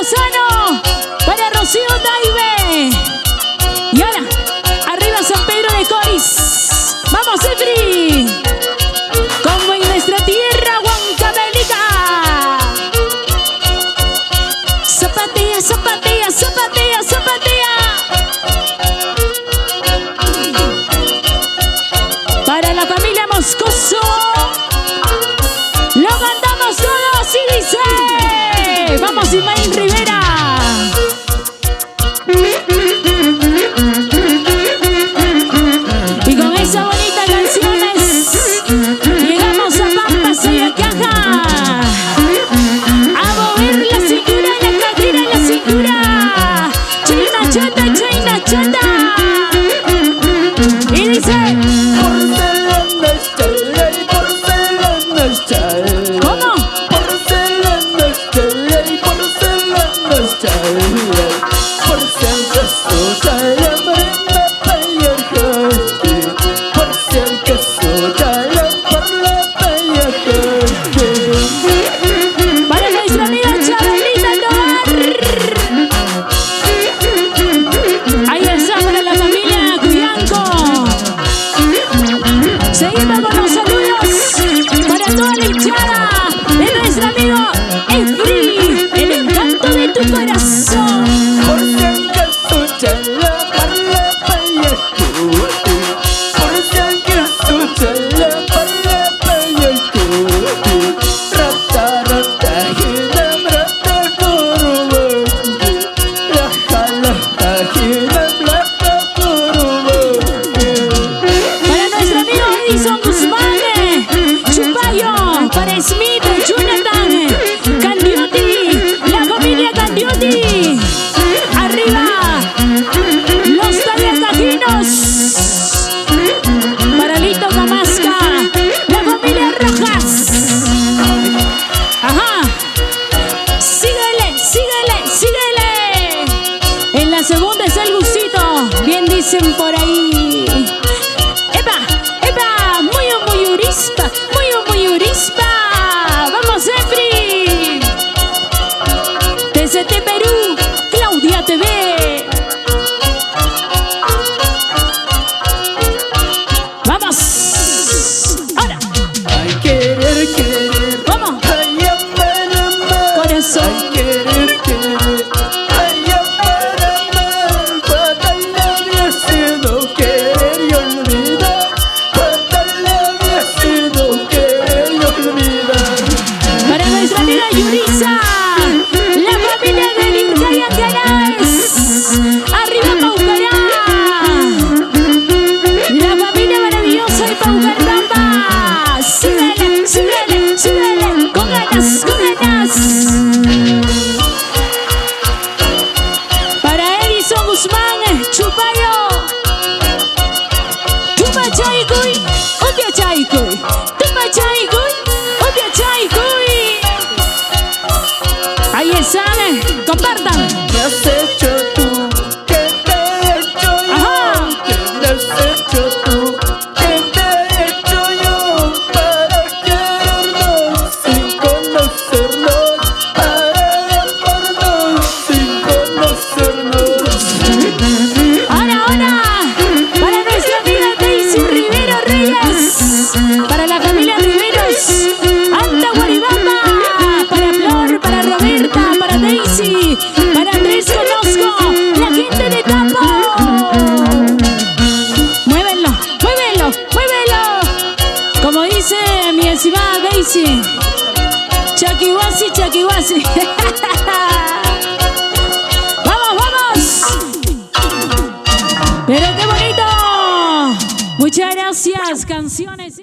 Lozano, para Rocío Taibe. Y ahora, arriba San Pedro de Coris. ¡Vamos, Efri! Como en nuestra tierra, Huancavelica. Zapatea, zapatea, zapatea, zapatea. Para la familia Moscoso. Lo cantamos todos y dice: vamos, Imaín Rivera. Y con esa bonita canciones llegamos a Pampas y a Caja. A mover la cintura, la cadera, la cintura. China chata, China chata. Y dice: ¿cómo? Para nuestra amiga Chabelita Tobar. Ahí está para la familia Cuyanco. Seguimos con los saludos para toda la hinchada de nuestro amigo Efri, el encanto de tu corazón. Para nuestro amigo Edison Guzmán, Chupayo, para Smith, Jonathan, Candiotti, la familia Candiotti. Arriba, los tabiacajinos. Para Lito Camasca, la familia Rojas. Ajá. Síguele, síguele, síguele. En la segunda es el gustito, bien dicen por ahí. ¡Epa! ¡Epa! Muy urispa, muy urispa. ¡Vamos, Efri! TCT Perú, Claudia TV. ¡Vamos! ¡Ahora! ¿Cómo? Corazón. Para nuestra amiga Yurisa, la familia del Incaya Canales. Arriba Paucará. La familia maravillosa de Paucartamba. Súbele, súbele, súbele. Con ganas, con ganas. Para Edison Guzmán, Chupayo. Tuma Chaycuy, Upia Chaycuy. Tuma Chaycuy, Upia Chaycuy. Ahí están, compartan. ¿Qué has hecho tú? ¿Qué te he hecho yo? Ajá. ¿Qué me has hecho tú? ¿Qué te he hecho yo? Para querernos sin conocernos, para amarnos sin conocernos. Ahora, para nuestra amiga Daisy Rivero Reyes, para la familia Riveros, Anta Guaribamba, para Flor, para Roberta, para Daisy, para Andrés Conozco, la gente de Tapo. Muévenlo, muévenlo, muévenlo. Como dice mi estimada Daisy, chaquihuasi, chaquihuasi. ¡Vamos, vamos! Pero qué bonito. Muchas gracias, canciones.